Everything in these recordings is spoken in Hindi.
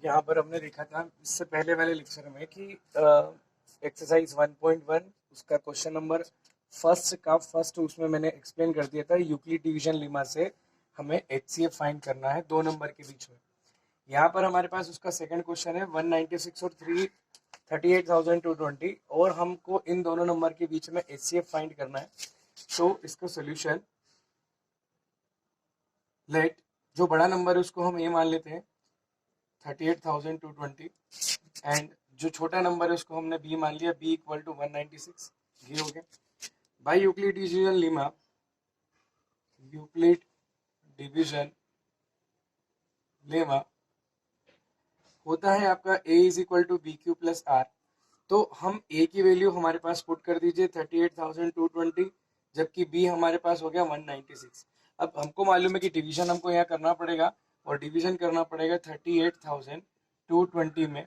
यहाँ पर हमने देखा था इससे पहले वाले लेक्चर में कि एक्सरसाइज 1.1 उसका क्वेश्चन नंबर फर्स्ट उसमें मैंने एक्सप्लेन कर दिया था। यूक्लिड डिवीजन लेमा से हमें एचसीएफ फाइंड करना है दो नंबर के बीच में। यहाँ पर हमारे पास उसका सेकंड क्वेश्चन है 196 और 38,220 और हमको इन दोनों नंबर के बीच में एचसीएफ फाइंड करना है। तो इसका सोल्यूशन लेट जो बड़ा नंबर है उसको हम ए मान लेते हैं 38,220 एंड जो छोटा नंबर है उसको हमने बी मान लिया, बी इक्वल टू 196। ये हो गया by Euclid division lemma. Euclid division lemma होता है आपका a is equal to B Q plus r. तो हम a की वैल्यू हमारे पास पुट कर दीजिए 38,220, जबकि b हमारे पास हो गया 196। अब हमको मालूम है कि डिवीजन हमको यहाँ करना पड़ेगा और डिवीजन करना पड़ेगा 38,220 में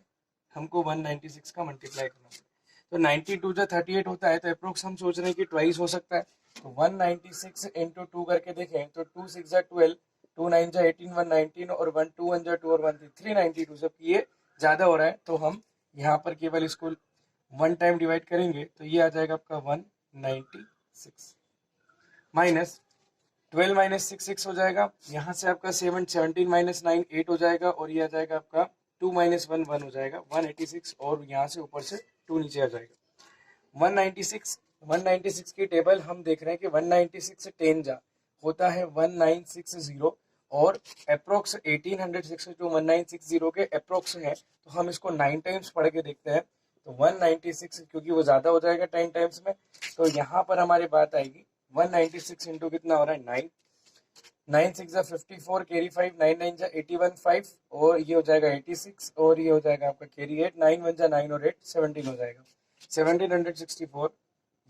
हमको 196 का मल्टीप्लाई करना पड़ेगा। तो 92 जो 38 होता है तो अप्रोक्स हम सोच रहे हैं कि ट्वाइस हो सकता है। तो 196 इंटू 2 करके देखें तो 2 6 12, 2 9 18, 119 और 1 2 1 2 और 1 392। जबकि ये ज्यादा हो रहा है तो हम यहाँ पर केवल इसको वन टाइम डिवाइड करेंगे तो ये आ जाएगा आपका 196 माइनस 12 माइनस 6 6 हो जाएगा। यहाँ से आपका 7 17 माइनस 9 8 हो जाएगा और ये आ जाएगा आपका 2 माइनस 1 1 हो जाएगा 186 और यहाँ से ऊपर से 2 नीचे आ जाएगा 196 की टेबल हम देख रहे हैं कि 196 से 10 जा होता है 1960 और अप्रोक्स 1862 1960 के अप्रोक्स है। तो हम इसको 9 टाइम्स पढ़ के देखते हैं तो 196 क्योंकि वो ज्यादा हो जाएगा 10 टाइम्स में। तो यहाँ पर हमारी बात आएगी 196 इंटू कितना हो रहा है 9, 9 6 54 कैरी 5, 9 9 81 5 और ये हो जाएगा 86 और ये हो जाएगा आपका कैरी 8, 9 1 9 और 8 17 हो जाएगा 1764।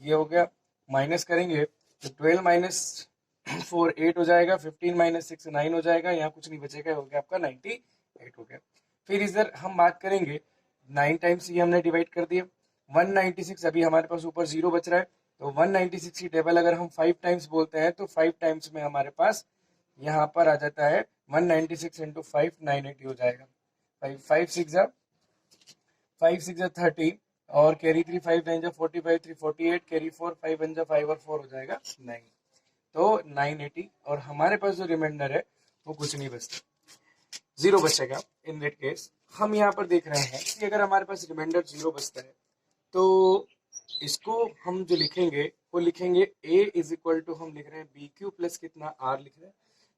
ये हो गया माइनस करेंगे तो 12 माइनस 4 8 हो जाएगा, 15 माइनस 6 9 हो जाएगा, यहाँ कुछ नहीं बचेगा, हो गया आपका 98 हो गया। फिर इधर हम बात करेंगे 9 टाइम्स ये हमने डिवाइड कर दिया 196, अभी हमारे पास ऊपर 0 बच रहा है तो 196 की टेबल अगर हम 5 टाइम्स बोलते हैं तो 5 टाइम्स में हमारे पास यहाँ पर आ जाता है 196 इंटू 5 980 हो जाएगा। 5 6 30 और कैरी 3 5 9 45 3 48 कैरी 4 5 1 5 और 4 हो जाएगा 9 तो 980 और हमारे पास जो रिमाइंडर है वो कुछ नहीं बचता, 0 बचेगा। इन दैट केस हम यहाँ पर देख रहे हैं कि अगर हमारे पास रिमाइंडर 0 बचता है तो इसको हम जो लिखेंगे वो लिखेंगे a इज इक्वल टू हम लिख रहे हैं बी क्यू प्लस कितना r लिख रहे हैं।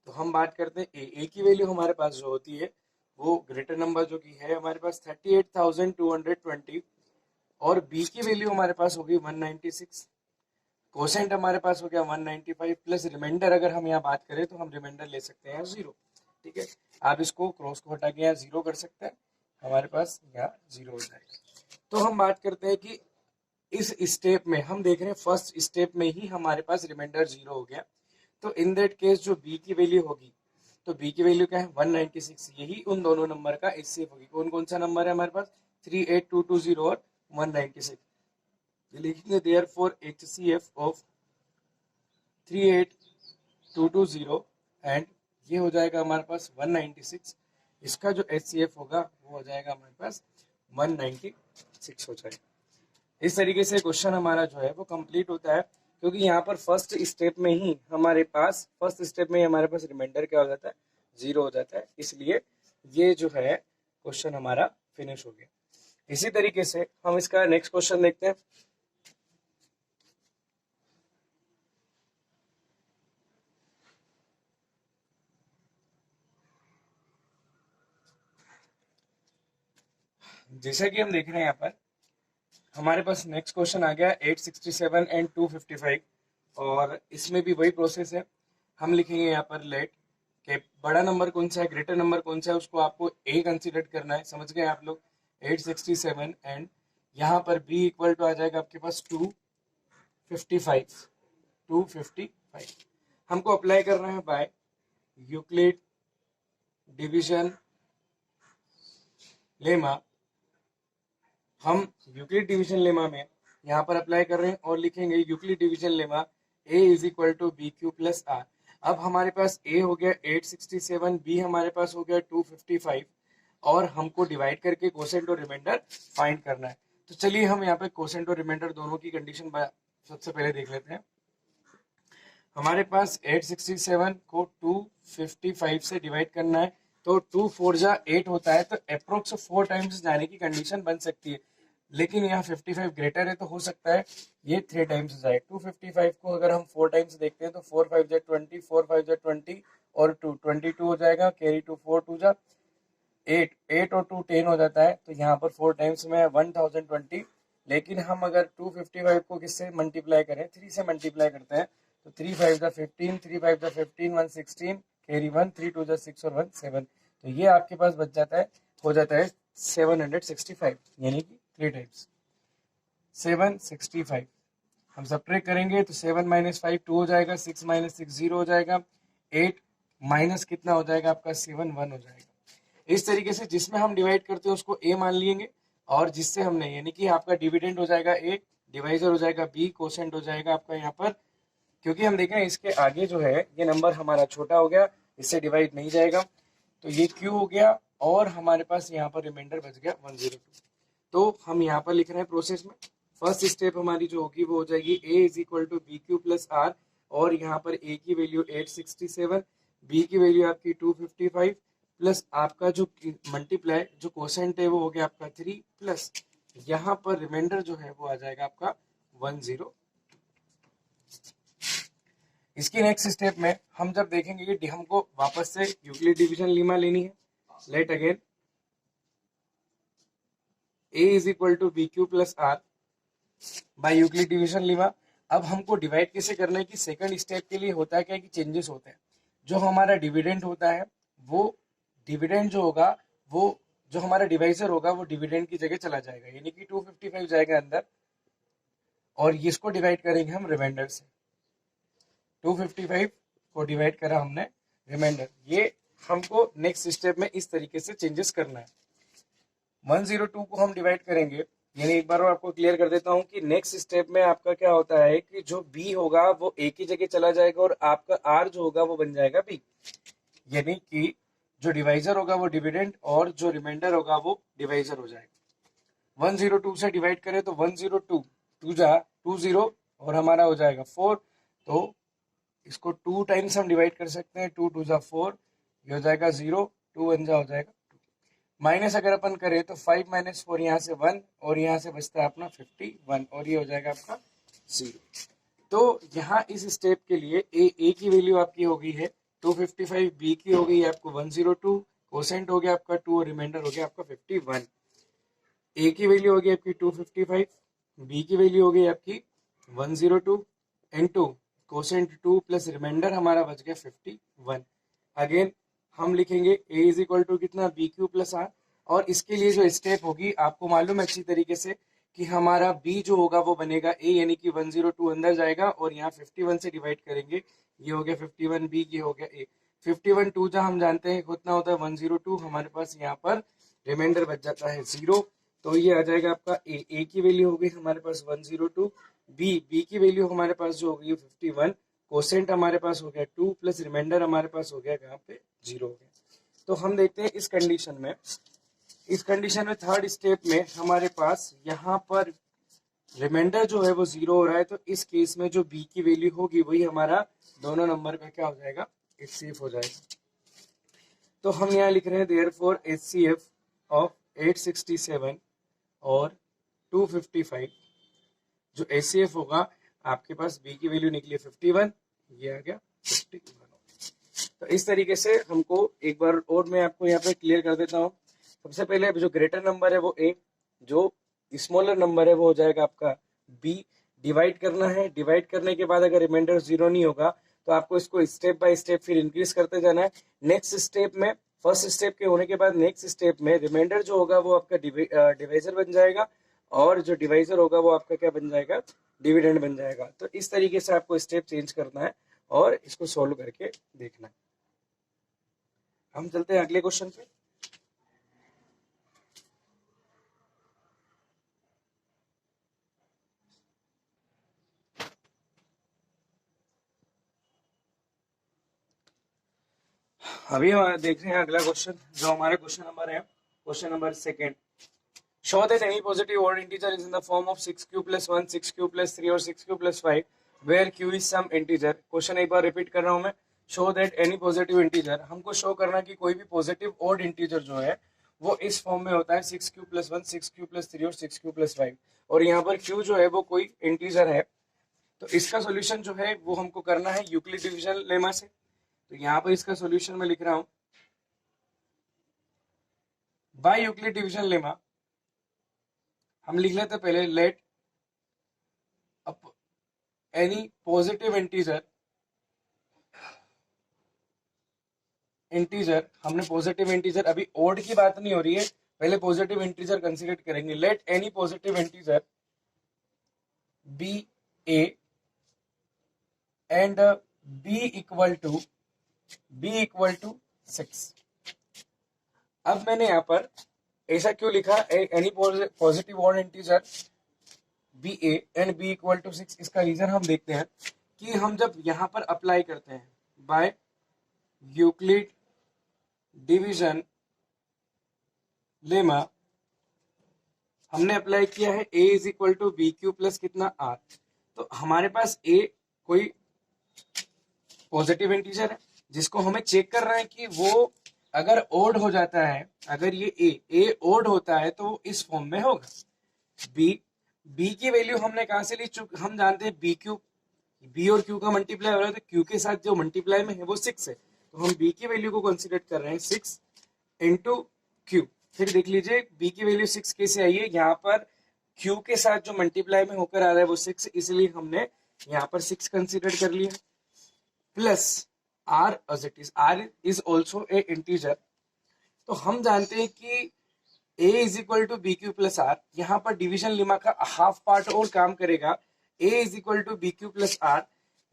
तो हम बात करते हैं a की वैल्यू हमारे पास जो होती है वो ग्रेटर नंबर जो की है हमारे पास 38,220 और b की वैल्यू हमारे पास होगी 196, कोसेंट हमारे पास हो गया 195 प्लस रिमाइंडर अगर हम यहाँ बात करें तो हम रिमाइंडर ले सकते हैं 0। ठीक है, आप इसको क्रॉस को हटा के यहाँ 0 कर सकते हैं, हमारे पास यहाँ 0 हो जाएगा। तो हम बात करते हैं कि इस स्टेप में हम देख रहे हैं फर्स्ट स्टेप में ही हमारे पास रिमाइंडर 0 हो गया। तो इन दैट केस जो b की वैल्यू होगी तो b की वैल्यू क्या है 196, यही उन दोनों नंबर का एचसीएफ होगी। कौन कौन सा नंबर है हमारे पास 38220 और 196। लिखेंगे देयरफॉर एचसीएफ ऑफ 38220 एंड ये हो जाएगा हमारे पास 196। इसका जो एचसीएफ होगा वो हो जाएगा हमारे पास 196 हो जाएगा। इस तरीके से क्वेश्चन हमारा जो है वो कंप्लीट होता है क्योंकि यहाँ पर फर्स्ट स्टेप में ही हमारे पास रिमाइंडर क्या हो जाता है 0 हो जाता है, इसलिए ये जो है क्वेश्चन हमारा फिनिश हो गया। इसी तरीके से हम इसका नेक्स्ट क्वेश्चन देखते हैं। जैसा कि हम देख रहे हैं यहाँ पर हमारे पास नेक्स्ट क्वेश्चन आ गया 867 एंड 255 और इसमें भी वही प्रोसेस है। हम लिखेंगे यहाँ पर लेट के बड़ा नंबर कौन सा है ग्रेटर नंबर कौन सा है उसको आपको a कंसीडर करना है, समझ गए आप लोग। 867 एंड यहाँ पर b इक्वल टू आ जाएगा आपके पास 255 हमको अप्लाई करना है बाय यूक्लिड डिवीजन लेमा। हम यूक्लिड डिवीजन लेमा में यहाँ पर अप्लाई कर रहे हैं और लिखेंगे Euclid division lemma a is equal to B Q plus r. अब हमारे पास a हो गया 867, b हमारे पास हो गया 255 और हमको डिवाइड करके कोसेंट और रिमाइंडर फाइंड करना है। तो चलिए हम यहाँ पे कोसेंट और रिमाइंडर दोनों की कंडीशन सबसे पहले देख लेते हैं। हमारे पास 867 को 255 से डिवाइड करना है, तो 2 4 जा 8 होता है, तो अप्रोक्स 4 टाइम्स जाने की कंडीशन बन सकती है, लेकिन यहाँ 55 ग्रेटर है तो हो सकता है ये 3 टाइम्स जाए। 255 को अगर हम 4 टाइम्स देखते हैं तो 4 5 जा 20, 4 5 जा 20 और 2 22 हो जाएगा, कैरी 2 4 2 जा 8, 8 और 2 10 हो जाता है, तो यहाँ पर 4 टाइम्स में 1020। लेकिन हम अगर 255 को किससे मल्टीप्लाई करें, 3 से मल्टीप्लाई करते हैं, तो 3 5 जा 15, 3 5 जा 15, 116, कैरी 1, 3 2 जा 6 और 1 7, तो ये आपके पास बच जाता है, हो जाता है 765, यानी कि 3 टाइम्स 765। हम सब्ट्रैक्ट करेंगे तो 7 माइनस 5 2 हो जाएगा, 6 माइनस 6 0 हो जाएगा, 8 माइनस कितना हो जाएगा आपका 7 1 हो जाएगा। इस तरीके से जिसमें हम डिवाइड करते हैं उसको ए मान लेंगे, और जिससे हमने, यानी कि आपका डिविडेंड हो जाएगा ए, डिवाइजर हो जाएगा बी, कोसेंट हो जाएगा आपका यहाँ पर, क्योंकि हम देखें इसके आगे जो है ये नंबर हमारा छोटा हो गया, इससे डिवाइड नहीं जाएगा, तो ये क्यू हो गया, और हमारे पास यहाँ पर रिमाइंडर बच गया 102। तो हम यहाँ पर लिख रहे हैं प्रोसेस में, फर्स्ट स्टेप हमारी जो होगी वो हो जाएगी A is equal to B Q plus R, और यहाँ पर ए की वैल्यू 867, बी की वैल्यू आपकी 255, प्लस आपका जो मल्टीप्लाई जो कोसेंट है वो हो गया आपका 3, प्लस यहाँ पर रिमाइंडर जो है वो आ जाएगा आपका 102। इसकी नेक्स्ट स्टेप में हम जब देखेंगे कि हमको वापस से यूक्लिड डिवीजन लीमा लेनी है, let again a is equal to B Q plus r by Euclid division lemma. अब हमको डिवाइड कैसे करना है कि सेकंड स्टेप के लिए होता है क्या कि चेंजेस होते हैं, जो हमारा डिविडेंड होता है वो डिविडेंड जो होगा वो जो हमारा डिवाइजर होगा वो डिविडेंड की जगह चला जाएगा, यानी कि 255 जाएगा अंदर, और इसको डिवाइड करेंगे हम रिमाइंडर से। 255 को डिवाइड करा हमने रिमाइंडर, ये हमको नेक्स्ट स्टेप में इस तरीके से चेंजेस करना है। 102 को हम डिवाइड करेंगे, यानी एक बार और आपको क्लियर कर देता हूं कि नेक्स्ट स्टेप में आपका क्या होता है कि जो b होगा वो a की जगह चला जाएगा, और आपका r जो होगा वो बन जाएगा b, यानी कि जो डिवाइजर होगा वो डिविडेंड और जो रिमाइंडर होगा वो डिवाइजर हो जाएगा। 102 से डिवाइड करें तो 102 2 जा 20 और हमारा हो जाएगा 4, तो इसको 2 टाइम्स हम डिवाइड कर सकते हैं, 2 2 जा 4, ये हो जाएगा 0, 2 1 जा हो जाएगा, माइनस अगर अपन करें तो 5 माइनस 4 यहाँ से 1, और यहाँ से बचता है अपना 51, और ये हो जाएगा आपका 0। तो यहाँ इस स्टेप के लिए ए की वैल्यू आपकी हो गई है 255, बी की हो गई है आपको 102, कोसेंट हो गया आपका 2 और रिमाइंडर हो गया आपका 51। ए की वैल्यू हो गई आपकी 255, बी की वैल्यू हो गई आपकी 102 इनटू कोसेंट 2 प्लस रिमाइंडर हमारा बच गया 51। अगेन हम लिखेंगे a इज इक्वल टू कितना बी क्यू प्लस आर, और इसके लिए जो स्टेप होगी आपको मालूम है अच्छी तरीके से कि हमारा b जो होगा वो बनेगा a, यानी कि 102 अंदर जाएगा और यहाँ 51 से डिवाइड करेंगे, ये हो गया 51 b, ये हो गया a। 51 2 जहाँ हम जानते हैं कितना होता है 102, हमारे पास यहाँ पर रिमाइंडर बच जाता है 0, तो ये आ जाएगा आपका a की वैल्यू हो गई हमारे पास 102, b की वैल्यू हमारे पास जो हो गई 51, कोसेंट हमारे पास हो गया 2 प्लस रिमाइंडर हमारे पास हो गया यहाँ पे 0 हो गया। तो हम देखते हैं इस कंडीशन में थर्ड स्टेप में हमारे पास यहाँ पर रिमाइंडर जो है वो 0 हो रहा है, तो इस केस में जो b की वैल्यू होगी वही हमारा दोनों नंबर का क्या हो जाएगा, HCF हो जाएगा। तो हम यहाँ लिख रहे हैं देयरफॉर HCF ऑफ 867 और 255, जो HCF होगा आपके पास b की वैल्यू निकली 51, ये आ गया 51। तो इस तरीके से हमको एक बार और मैं आपको यहाँ पे क्लियर कर देता हूँ। सबसे पहले जो ग्रेटर नंबर है वो a, जो स्मॉलर नंबर है वो हो जाएगा आपका b, डिवाइड करना है। डिवाइड करने के बाद अगर रिमाइंडर 0 नहीं होगा तो आपको इसको स्टेप बाय स्टेप फिर इंक्रीज करते जाना है। नेक्स्ट स्टेप में, फर्स्ट स्टेप के होने के बाद नेक्स्ट स्टेप में रिमाइंडर जो होगा वो आपका डिवाइजर बन जाएगा, और जो डिवाइजर होगा वो आपका क्या बन जाएगा, डिविडेंड बन जाएगा। तो इस तरीके से आपको स्टेप चेंज करना है और इसको सोल्व करके देखना है। हम चलते हैं अगले क्वेश्चन पे। अभी हम देख रहे हैं अगला क्वेश्चन, जो हमारा क्वेश्चन नंबर है question number second, show that any positive odd integer is in the form of 6q plus 1, 6q plus 3 और 6q plus 5 where q is some integer। Question एक बार रिपीट कर रहा हूं मैं, show that any positive integer, हमको शो करना कि कोई भी पॉजिटिव odd integer जो है वो इस फॉर्म में होता है 6q plus 1, 6q plus 3 और 6q plus 5, और यहाँ पर q जो है वो कोई इंटीजर है। तो इसका सॉल्यूशन जो है वो हमको करना है यूक्लिड डिवीजन लेमा से। तो यहाँ पर इसका सॉल्यूशन मैं लिख रहा हूं बाय यूक्लिड डिवीजन लेमा। हम लिख लेते पहले लेट एनी पॉजिटिव इंटीजर, हमने पॉजिटिव इंटीजर, अभी ओड की बात नहीं हो रही है, पहले पॉजिटिव इंटीजर कंसीडर करेंगे। Let any positive integer b a and b equal to 6। अब मैंने यहां पर ऐसा क्यों लिखा, any positive odd integer b a and b equal to 6, इसका रीजन हम देखते हैं कि हम जब यहां पर अप्लाई करते हैं बाय यूक्लिड डिवीजन लेमा, हमने अप्लाई किया है a is equal to B Q plus कितना r। तो हमारे पास a कोई पॉजिटिव इंटीजर है जिसको हमें चेक कर रहा है कि वो अगर ओड हो जाता है, अगर ये a ओड होता है तो वो इस फॉर्म में होगा। b की वैल्यू हमने कहां से ली, हम जानते हैं b और q का मल्टीप्लाई हो रहा है तो q के साथ जो मल्टीप्लाई में है वो 6 है, तो हम b की वैल्यू को कंसीडर कर रहे हैं 6 इंटू q। फिर देख लीजिए b की वैल्यू 6 कैसे आई है, यहाँ पर q के साथ जो मल्टीप्लाई में होकर आ रहा है वो 6, इसलिए हमने यहाँ पर 6 कंसीडर कर लिया, plus r as it is, r is also a integer। तो हम जानते हैं कि a is equal to bq plus r, यहाँ पर डिवीजन लिमा का हाफ पार्ट और काम करेगा। a is equal to bq plus r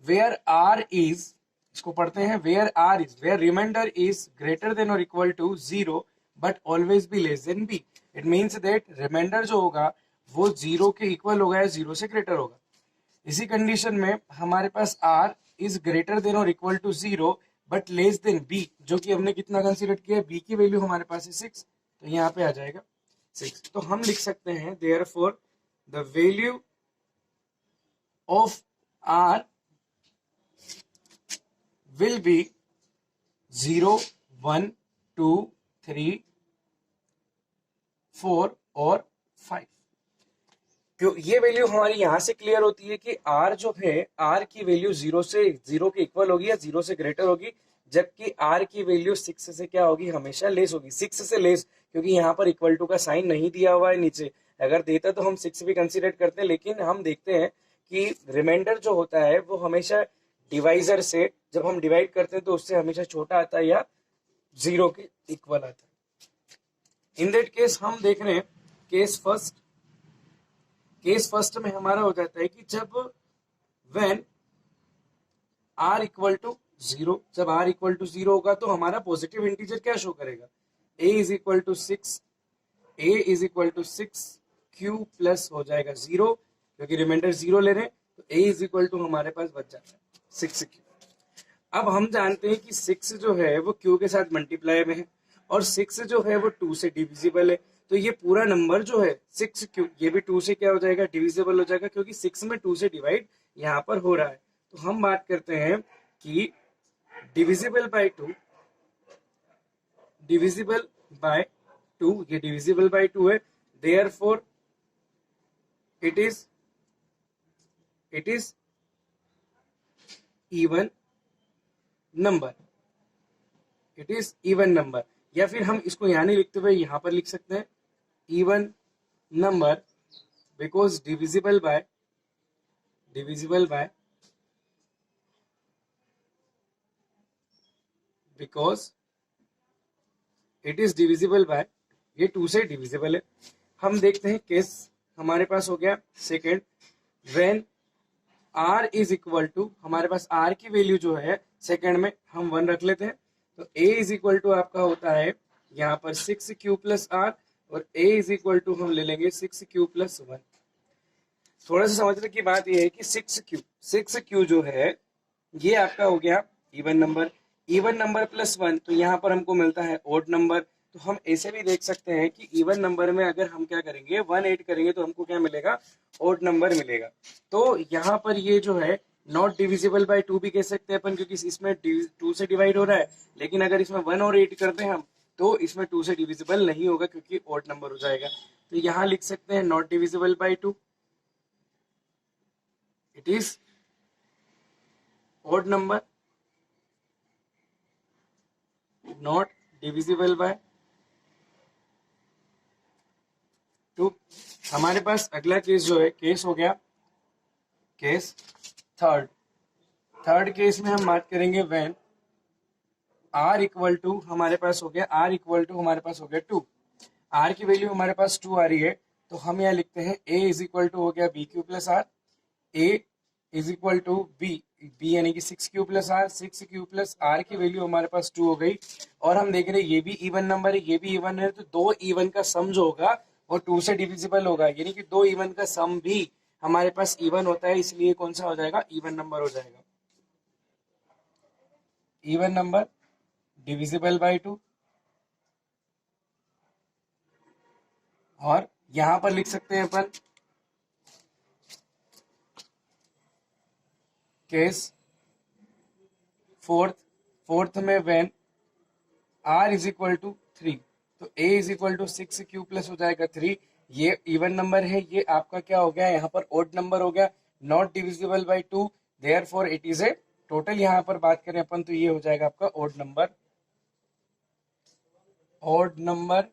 where r is, इसको पढ़ते हैं, where r is, where remainder is greater than or equal to 0 but always be less than b। it means that remainder जो होगा वो 0 के इक्वल होगा या 0 से ग्रेटर होगा। इसी कंडीशन में हमारे पास r इज ग्रेटर देन और equal to 0 but less than b, जो कि हमने कितना कंसीडर किया, b की वैल्यू हमारे पास है 6, तो यहाँ पे आ जाएगा 6। तो हम लिख सकते हैं therefore the value of r will be 0, 1, 2, 3, 4 और 5। क्यों ये वैल्यू हमारी यहां से क्लियर होती है कि r जो है, r की वैल्यू 0 के इक्वल होगी या 0 से ग्रेटर होगी, जबकि r की वैल्यू 6 से क्या होगी, हमेशा लेस होगी, 6 से लेस, क्योंकि यहाँ पर इक्वल टू का साइन नहीं दिया हुआ है नीचे। अगर देता तो हम 6 भी कंसीडर करते हैं, लेकिन हम देखते हैं कि रिमाइंडर जो होता है वो हमेशा डिवाइजर से, जब हम डिवाइड करते हैं तो उससे हमेशा छोटा आता है या 0 के इक्वल आता है। इन दैट केस हम देख रहे हैं केस फर्स्ट में हमारा हो जाता है कि जब व्हेन r इक्वल टू 0, जब r इक्वल टू 0 होगा तो हमारा पॉजिटिव इंटीजर क्या शो करेगा, a is equal to 6 q plus हो जाएगा 0, क्योंकि रिमाइंडर 0 ले रहे हैं, तो a इज इक्वल टू हमारे पास बच जाता है 6q। अब हम जानते हैं कि 6 जो है वो q के साथ मल्टीप्लाई में है और 6 जो है वो 2 से डिविजिबल है, तो ये पूरा नंबर जो है 6q, ये भी 2 से क्या हो जाएगा, डिविजिबल हो जाएगा, क्योंकि 6 में 2 से डिवाइड यहाँ पर हो रहा है। तो हम बात करते हैं कि डिविजिबल बाय 2, ये डिविजिबल बाय 2 है, therefore it is even number, या फिर हम इसको यहाँ नहीं लिखते हुए यहाँ पर लिख सकते हैं even number, because divisible by because it is divisible by, ये 2 से डिविजिबल है। हम देखते हैं केस हमारे पास हो गया second, when r is equal to, हमारे पास r की वैल्यू जो है सेकेंड में हम 1 रख लेते हैं, तो a इज इक्वल टू आपका होता है यहाँ पर 6q प्लस r, और a इज इक्वल टू हम ले लेंगे 6q प्लस 1। थोड़ा सा समझने की बात यह है कि 6q जो है ये आपका हो गया इवन नंबर प्लस 1, तो यहाँ पर हमको मिलता है ओड नंबर, तो हम ऐसे भी देख सकते हैं कि इवन नंबर में अगर हम क्या करेंगे 1 ऐड करेंगे तो हमको क्या मिलेगा, ऑड नंबर मिलेगा। तो यहाँ पर ये जो है नॉट डिविजिबल बाय 2 भी कह सकते हैं अपन, क्योंकि इसमें 2 से डिवाइड हो रहा है। लेकिन अगर इसमें 1 और 8 करते हैं हम तो इसमें 2 से डिविजिबल नहीं होगा क्योंकि ऑड नंबर हो जाएगा। तो यहाँ लिख सकते हैं not divisible by 2, it is odd number, not divisible by 2। हमारे पास अगला केस जो है, केस हो गया केस थर्ड केस में हम बात करेंगे व्हेन r इक्वल टू हमारे पास हो गया r इक्वल टू हमारे पास हो गया 2, r की वैल्यू हमारे पास 2 आ रही है। तो हम यहाँ लिखते हैं a इज इक्वल टू हो गया b Q plus r, a is equal to b यानी कि 6 q plus r, 6 q plus r की वैल्यू हमारे पास 2 हो गई। और हम देख रहे हैं ये भी इवन नंबर है, ये भी इवन है, तो दो इवन का सम जो होगा वो 2 से डिविजिबल होगा, यानी कि दो इवन का सम भी हमारे पास इवन होता है, इसलिए कौन सा हो जाएगा, इवन नंबर हो जाएगा। Even number divisible by 2। और यहां पर लिख सकते हैं अपन केस फोर्थ में when r is equal to 3, तो a is equal to 6 plus हो जाएगा 3। ये इवन नंबर है, ये आपका क्या हो गया, यहाँ पर ओड नंबर हो गया, not divisible by 2, therefore it is a total. यहाँ पर बात करें अपन तो ये हो जाएगा आपका odd number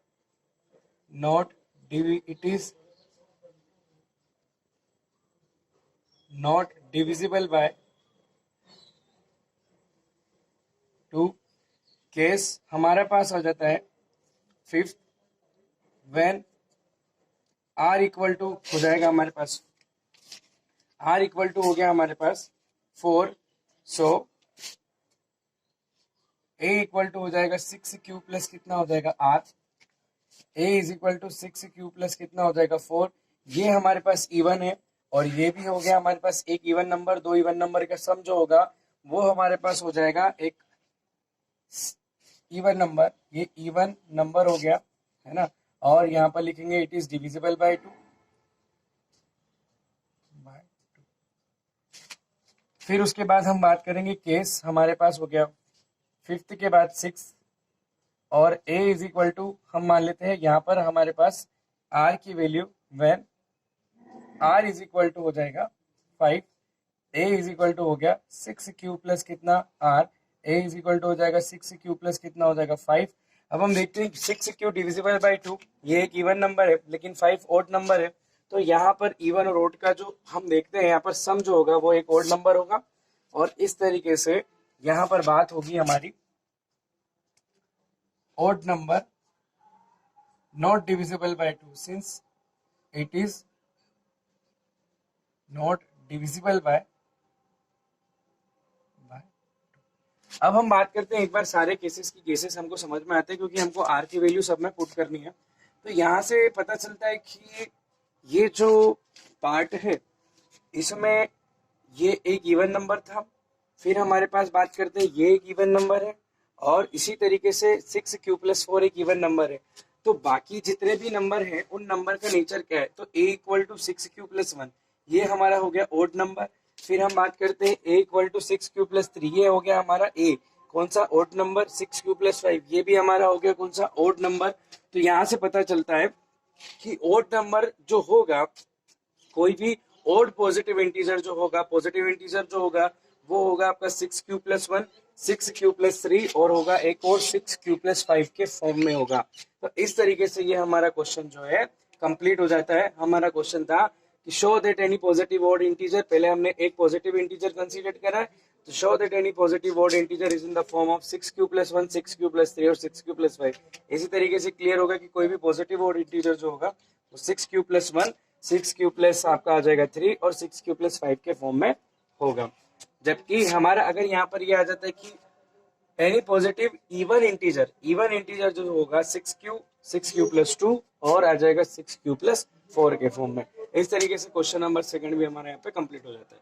not it is not divisible by 2। Case हमारे पास हो जाता है fifth, when r equal to हो जाएगा हमारे पास, r इक्वल टू हो गया हमारे पास 4, सो a इक्वल टू हो जाएगा 6 प्लस कितना हो जाएगा r, a is equal to 6 plus कितना हो जाएगा 4। ये हमारे पास इवन है और ये भी हो गया हमारे पास एक इवन नंबर, दो इवन नंबर का सम जो होगा वो हमारे पास हो जाएगा एक इवन नंबर, ये इवन नंबर हो गया है ना। और यहाँ पर लिखेंगे इट इज डिविजिबल बाय 2। फिर उसके बाद हम बात करेंगे केस हमारे पास हो गया फिफ्थ के बाद 6, और a इज इक्वल टू हम मान लेते हैं यहाँ पर हमारे पास r की value when r is equal to हो जाएगा 5, a इज इक्वल टू हो गया 6 प्लस कितना r, a is equal to हो जाएगा 6 प्लस कितना हो जाएगा 5। अब हम देखते हैं 6 डिविजिबल बाय 2, ये एक इवन नंबर है लेकिन 5 ओड नंबर है। तो यहाँ पर इवन और ओड का जो हम देखते हैं यहाँ पर सम जो होगा वो एक ओड नंबर होगा। और इस तरीके से यहाँ पर बात होगी हमारी odd number not divisible by 2 since it is not divisible by. अब हम बात करते हैं एक बार सारे केसेस की, केसेस हमको समझ में आते हैं क्योंकि हमको आर की वैल्यू सब में पुट करनी है। तो यहाँ से पता चलता है कि ये जो पार्ट है इसमें ये एक इवन नंबर था, फिर हमारे पास बात करते हैं ये एक इवन नंबर है, और इसी तरीके से 6 प्लस 4 एक इवन नंबर है। तो बाकी जितने भी नंबर हैं उन नंबर का नेचर क्या है, तो a इक्वल टू 6 प्लस 1 ये हमारा हो गया ओड नंबर। फिर हम बात करते हैं a इक्वल टू 6 प्लस 3 ये हो गया हमारा a कौन सा ओड नंबर, 6 प्लस 5 ये भी हमारा हो गया कौन सा ओड नंबर। तो यहाँ से पता चलता है कि ओड नंबर जो होगा, कोई भी ओड पॉजिटिव इंटीजर जो होगा, पॉजिटिव इंटीजर जो होगा वो होगा आपका 6 प्लस 1, 6 प्लस 3 और होगा एक और 6 प्लस 5 के फॉर्म में होगा। तो इस तरीके से ये हमारा क्वेश्चन जो है कंप्लीट हो जाता है। हमारा क्वेश्चन था कि show that any positive odd integer, पहले हमने एक पॉजिटिव इंटीजर कंसीडर करा है, तो show that any positive odd integer is in the form of 6 plus 1, 6 plus 3 और 6 प्लस 5। इसी तरीके से क्लियर होगा कि कोई भी पॉजिटिव ओड इंटीजर जो होगा वो 6 प्लस 1, 6 प्लस आपका आ जाएगा 3 और 6 प्लस 5 के फॉर्म में होगा। जबकि हमारा अगर यहाँ पर ये आ जाता है कि एनी पॉजिटिव इवन इंटीजर जो होगा 6 प्लस 2 और आ जाएगा 6 प्लस 4 के फॉर्म में। इस तरीके से क्वेश्चन नंबर 2 भी हमारे यहाँ पे कंप्लीट हो जाता है।